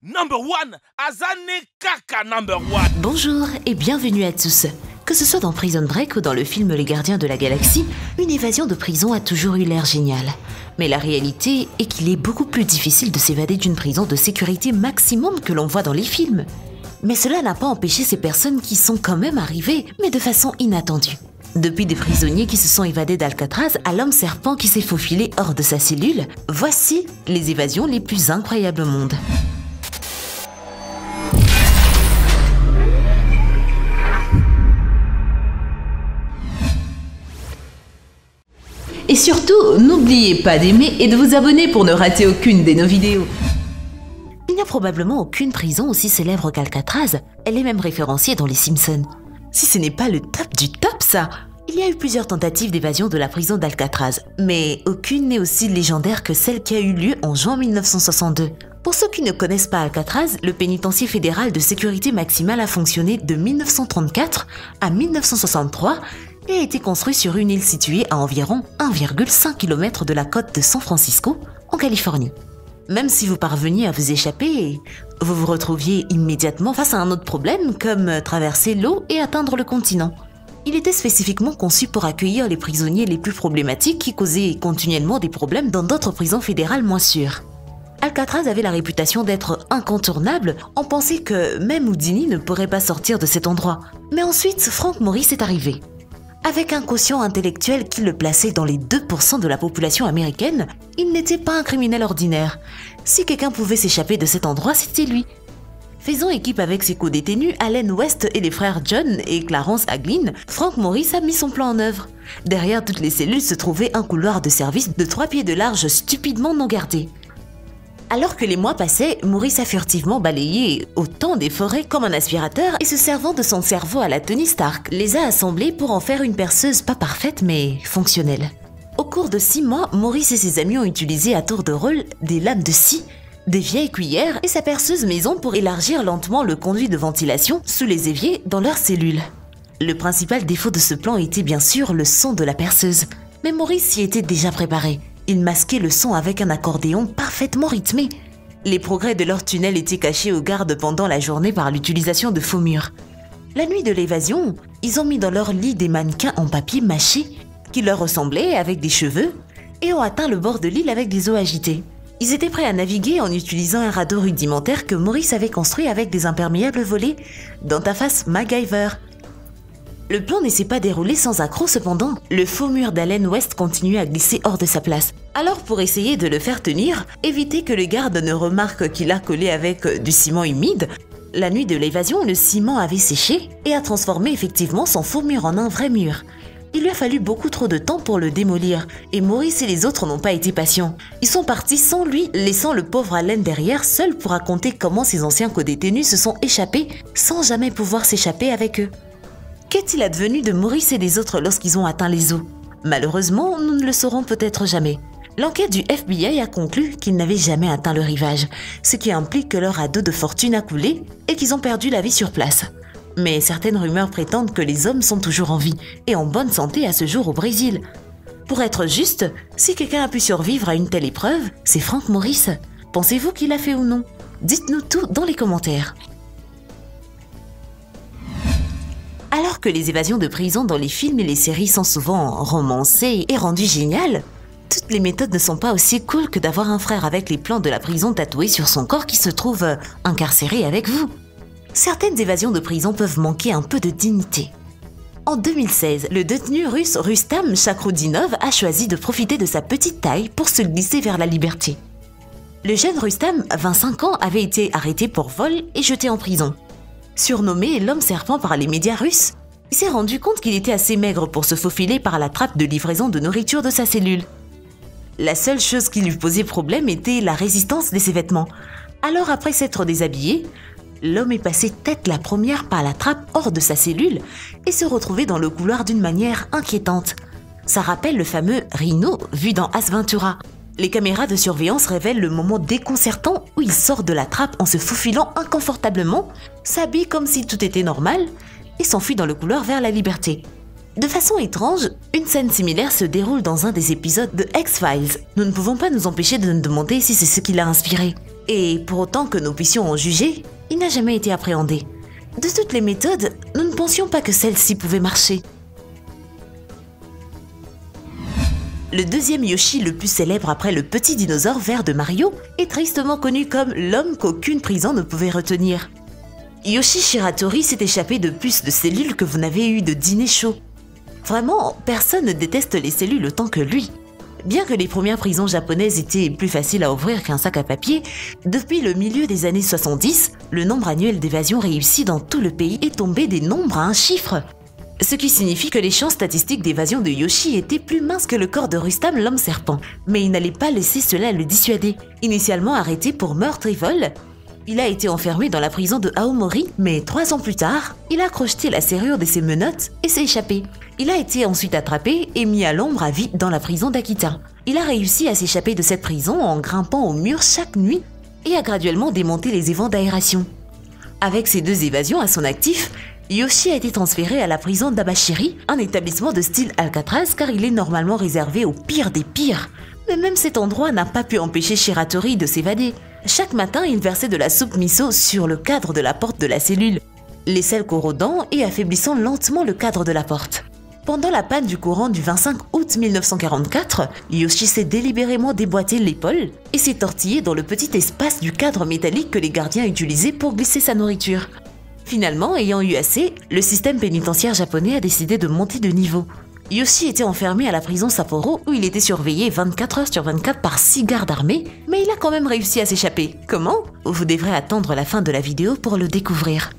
Number one, Azane Kaka number one. Bonjour et bienvenue à tous. Que ce soit dans Prison Break ou dans le film Les Gardiens de la Galaxie, une évasion de prison a toujours eu l'air géniale. Mais la réalité est qu'il est beaucoup plus difficile de s'évader d'une prison de sécurité maximum que l'on voit dans les films. Mais cela n'a pas empêché ces personnes qui sont quand même arrivées, mais de façon inattendue. Depuis des prisonniers qui se sont évadés d'Alcatraz à l'homme serpent qui s'est faufilé hors de sa cellule, voici les évasions les plus incroyables au monde. Et surtout, n'oubliez pas d'aimer et de vous abonner pour ne rater aucune de nos vidéos. Il n'y a probablement aucune prison aussi célèbre qu'Alcatraz, elle est même référenciée dans les Simpsons. Si ce n'est pas le top du top ça! Il y a eu plusieurs tentatives d'évasion de la prison d'Alcatraz, mais aucune n'est aussi légendaire que celle qui a eu lieu en juin 1962. Pour ceux qui ne connaissent pas Alcatraz, le pénitencier fédéral de sécurité maximale a fonctionné de 1934 à 1963 et a été construit sur une île située à environ 1,5 km de la côte de San Francisco, en Californie. Même si vous parveniez à vous échapper, vous vous retrouviez immédiatement face à un autre problème comme traverser l'eau et atteindre le continent. Il était spécifiquement conçu pour accueillir les prisonniers les plus problématiques qui causaient continuellement des problèmes dans d'autres prisons fédérales moins sûres. Alcatraz avait la réputation d'être incontournable, on pensait que même Houdini ne pourrait pas sortir de cet endroit. Mais ensuite, Frank Morris est arrivé. Avec un quotient intellectuel qui le plaçait dans les 2% de la population américaine, il n'était pas un criminel ordinaire. Si quelqu'un pouvait s'échapper de cet endroit, c'était lui. Faisant équipe avec ses co-détenus, Allen West et les frères John et Clarence Haglin, Frank Morris a mis son plan en œuvre. Derrière toutes les cellules se trouvait un couloir de service de 3 pieds de large stupidement non gardé. Alors que les mois passaient, Morris a furtivement balayé autant des forêts comme un aspirateur et se servant de son cerveau à la Tony Stark, les a assemblés pour en faire une perceuse pas parfaite mais fonctionnelle. Au cours de 6 mois, Morris et ses amis ont utilisé à tour de rôle des lames de scie, des vieilles cuillères et sa perceuse maison pour élargir lentement le conduit de ventilation sous les éviers dans leurs cellules. Le principal défaut de ce plan était bien sûr le son de la perceuse, mais Morris s'y était déjà préparé. Il masquait le son avec un accordéon parfaitement rythmé. Les progrès de leur tunnel étaient cachés aux gardes pendant la journée par l'utilisation de faux murs. La nuit de l'évasion, ils ont mis dans leur lit des mannequins en papier mâché qui leur ressemblaient avec des cheveux et ont atteint le bord de l'île avec des eaux agitées. Ils étaient prêts à naviguer en utilisant un radeau rudimentaire que Morris avait construit avec des imperméables volés dans ta face MacGyver. Le plan ne s'est pas déroulé sans accroc cependant. Le faux mur d'Allen West continuait à glisser hors de sa place. Alors pour essayer de le faire tenir, éviter que le garde ne remarque qu'il a collé avec du ciment humide, la nuit de l'évasion, le ciment avait séché et a transformé effectivement son faux mur en un vrai mur. Il lui a fallu beaucoup trop de temps pour le démolir et Maurice et les autres n'ont pas été patients. Ils sont partis sans lui, laissant le pauvre Allen derrière seul pour raconter comment ses anciens co-détenus se sont échappés sans jamais pouvoir s'échapper avec eux. Qu'est-il advenu de Maurice et des autres lorsqu'ils ont atteint les eaux? Malheureusement, nous ne le saurons peut-être jamais. L'enquête du FBI a conclu qu'ils n'avaient jamais atteint le rivage, ce qui implique que leur radeau de fortune a coulé et qu'ils ont perdu la vie sur place. Mais certaines rumeurs prétendent que les hommes sont toujours en vie et en bonne santé à ce jour au Brésil. Pour être juste, si quelqu'un a pu survivre à une telle épreuve, c'est Frank Morris. Pensez-vous qu'il l'a fait ou non? Dites-nous tout dans les commentaires. Alors que les évasions de prison dans les films et les séries sont souvent romancées et rendues géniales, toutes les méthodes ne sont pas aussi cool que d'avoir un frère avec les plans de la prison tatoués sur son corps qui se trouve incarcéré avec vous. Certaines évasions de prison peuvent manquer un peu de dignité. En 2016, le détenu russe Rustam Chakrudinov a choisi de profiter de sa petite taille pour se glisser vers la liberté. Le jeune Rustam, 25 ans, avait été arrêté pour vol et jeté en prison. Surnommé l'homme serpent par les médias russes, il s'est rendu compte qu'il était assez maigre pour se faufiler par la trappe de livraison de nourriture de sa cellule. La seule chose qui lui posait problème était la résistance de ses vêtements. Alors après s'être déshabillé, l'homme est passé tête la première par la trappe hors de sa cellule et se retrouvait dans le couloir d'une manière inquiétante. Ça rappelle le fameux Rhino vu dans Ace Ventura. Les caméras de surveillance révèlent le moment déconcertant où il sort de la trappe en se faufilant inconfortablement, s'habille comme si tout était normal et s'enfuit dans le couloir vers la liberté. De façon étrange, une scène similaire se déroule dans un des épisodes de X-Files. Nous ne pouvons pas nous empêcher de nous demander si c'est ce qui l'a inspiré. Et pour autant que nous puissions en juger, il n'a jamais été appréhendé. De toutes les méthodes, nous ne pensions pas que celle-ci pouvait marcher. Le deuxième Yoshi le plus célèbre après le petit dinosaure vert de Mario est tristement connu comme l'homme qu'aucune prison ne pouvait retenir. Yoshi Shiratori s'est échappé de plus de cellules que vous n'avez eu de dîner chaud. Vraiment, personne ne déteste les cellules autant que lui. Bien que les premières prisons japonaises étaient plus faciles à ouvrir qu'un sac à papier, depuis le milieu des années 70, le nombre annuel d'évasions réussies dans tout le pays est tombé des nombres à un chiffre. Ce qui signifie que les chances statistiques d'évasion de Yoshi étaient plus minces que le corps de Rustam l'homme serpent. Mais il n'allait pas laisser cela le dissuader. Initialement arrêté pour meurtre et vol, il a été enfermé dans la prison de Aomori, mais 3 ans plus tard, il a crocheté la serrure de ses menottes et s'est échappé. Il a été ensuite attrapé et mis à l'ombre à vie dans la prison d'Akita. Il a réussi à s'échapper de cette prison en grimpant au mur chaque nuit et a graduellement démonté les évents d'aération. Avec ces 2 évasions à son actif, Yoshi a été transféré à la prison d'Abashiri, un établissement de style Alcatraz car il est normalement réservé aux pires des pires. Mais même cet endroit n'a pas pu empêcher Shiratori de s'évader. Chaque matin, il versait de la soupe miso sur le cadre de la porte de la cellule, les sels corrodant et affaiblissant lentement le cadre de la porte. Pendant la panne du courant du 25 août 1944, Yoshi s'est délibérément déboîté l'épaule et s'est tortillé dans le petit espace du cadre métallique que les gardiens utilisaient pour glisser sa nourriture. Finalement, ayant eu assez, le système pénitentiaire japonais a décidé de monter de niveau. Yoshi était enfermé à la prison Sapporo où il était surveillé 24 heures sur 24 par 6 gardes armés, mais il a quand même réussi à s'échapper. Comment? Vous devrez attendre la fin de la vidéo pour le découvrir.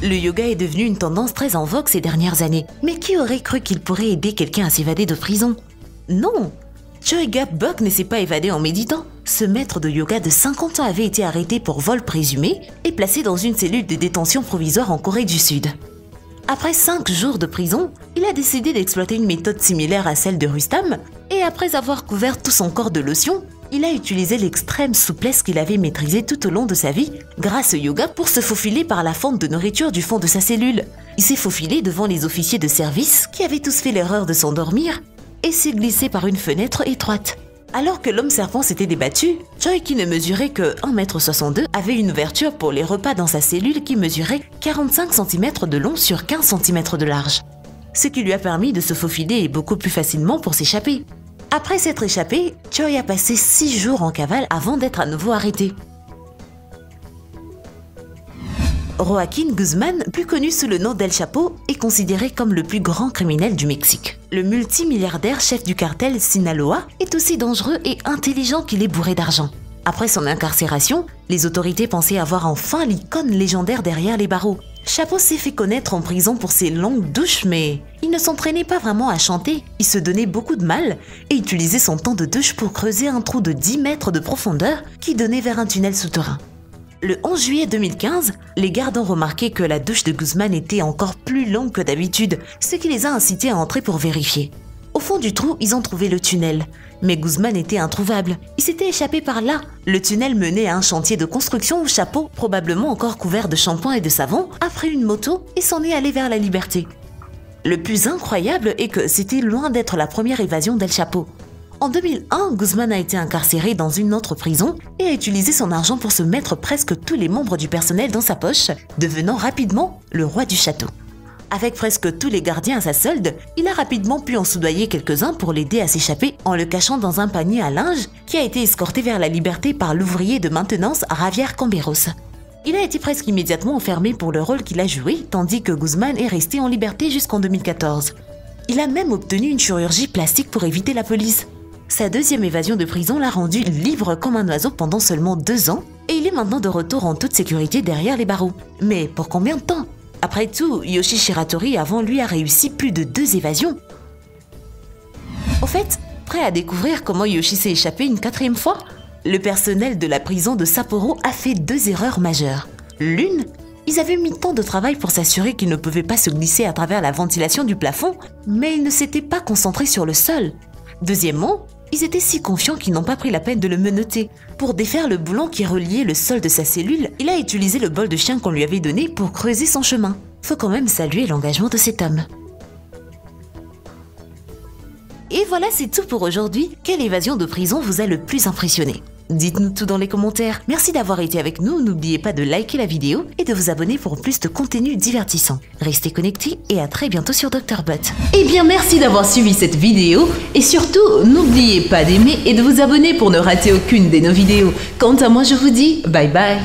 Le yoga est devenu une tendance très en vogue ces dernières années, mais qui aurait cru qu'il pourrait aider quelqu'un à s'évader de prison? Non! Choiga Bok ne s'est pas évadé en méditant. Ce maître de yoga de 50 ans avait été arrêté pour vol présumé et placé dans une cellule de détention provisoire en Corée du Sud. Après 5 jours de prison, il a décidé d'exploiter une méthode similaire à celle de Rustam et après avoir couvert tout son corps de lotion, il a utilisé l'extrême souplesse qu'il avait maîtrisée tout au long de sa vie grâce au yoga pour se faufiler par la fente de nourriture du fond de sa cellule. Il s'est faufilé devant les officiers de service qui avaient tous fait l'erreur de s'endormir et s'est glissé par une fenêtre étroite. Alors que l'homme serpent s'était débattu, Choi, qui ne mesurait que 1,62 m, avait une ouverture pour les repas dans sa cellule qui mesurait 45 cm de long sur 15 cm de large. Ce qui lui a permis de se faufiler beaucoup plus facilement pour s'échapper. Après s'être échappé, Choi a passé 6 jours en cavale avant d'être à nouveau arrêté. Joaquín Guzmán, plus connu sous le nom d'El Chapo, est considéré comme le plus grand criminel du Mexique. Le multimilliardaire chef du cartel Sinaloa est aussi dangereux et intelligent qu'il est bourré d'argent. Après son incarcération, les autorités pensaient avoir enfin l'icône légendaire derrière les barreaux. Chapo s'est fait connaître en prison pour ses longues douches, mais il ne s'entraînait pas vraiment à chanter, il se donnait beaucoup de mal et utilisait son temps de douche pour creuser un trou de 10 mètres de profondeur qui donnait vers un tunnel souterrain. Le 11 juillet 2015, les gardes ont remarqué que la douche de Guzmán était encore plus longue que d'habitude, ce qui les a incités à entrer pour vérifier. Au fond du trou, ils ont trouvé le tunnel. Mais Guzmán était introuvable. Il s'était échappé par là. Le tunnel menait à un chantier de construction où Chapo, probablement encore couvert de shampoing et de savon, a pris une moto et s'en est allé vers la liberté. Le plus incroyable est que c'était loin d'être la première évasion d'El Chapo. En 2001, Guzmán a été incarcéré dans une autre prison et a utilisé son argent pour se mettre presque tous les membres du personnel dans sa poche, devenant rapidement le roi du château. Avec presque tous les gardiens à sa solde, il a rapidement pu en soudoyer quelques-uns pour l'aider à s'échapper en le cachant dans un panier à linge qui a été escorté vers la liberté par l'ouvrier de maintenance Javier Camberos. Il a été presque immédiatement enfermé pour le rôle qu'il a joué, tandis que Guzmán est resté en liberté jusqu'en 2014. Il a même obtenu une chirurgie plastique pour éviter la police. Sa deuxième évasion de prison l'a rendu libre comme un oiseau pendant seulement 2 ans et il est maintenant de retour en toute sécurité derrière les barreaux. Mais pour combien de temps? Après tout, Yoshi Shiratori avant lui a réussi plus de 2 évasions. Au fait, prêt à découvrir comment Yoshi s'est échappé une 4e fois? Le personnel de la prison de Sapporo a fait 2 erreurs majeures. L'une, ils avaient mis tant de travail pour s'assurer qu'ils ne pouvaient pas se glisser à travers la ventilation du plafond, mais ils ne s'étaient pas concentrés sur le sol. Deuxièmement, ils étaient si confiants qu'ils n'ont pas pris la peine de le menotter. Pour défaire le boulon qui reliait le sol de sa cellule, il a utilisé le bol de chien qu'on lui avait donné pour creuser son chemin. Faut quand même saluer l'engagement de cet homme. Et voilà, c'est tout pour aujourd'hui. Quelle évasion de prison vous a le plus impressionné? Dites-nous tout dans les commentaires. Merci d'avoir été avec nous. N'oubliez pas de liker la vidéo et de vous abonner pour plus de contenu divertissant. Restez connectés et à très bientôt sur Dr Bot. Eh bien, merci d'avoir suivi cette vidéo et surtout, n'oubliez pas d'aimer et de vous abonner pour ne rater aucune de nos vidéos. Quant à moi, je vous dis bye bye.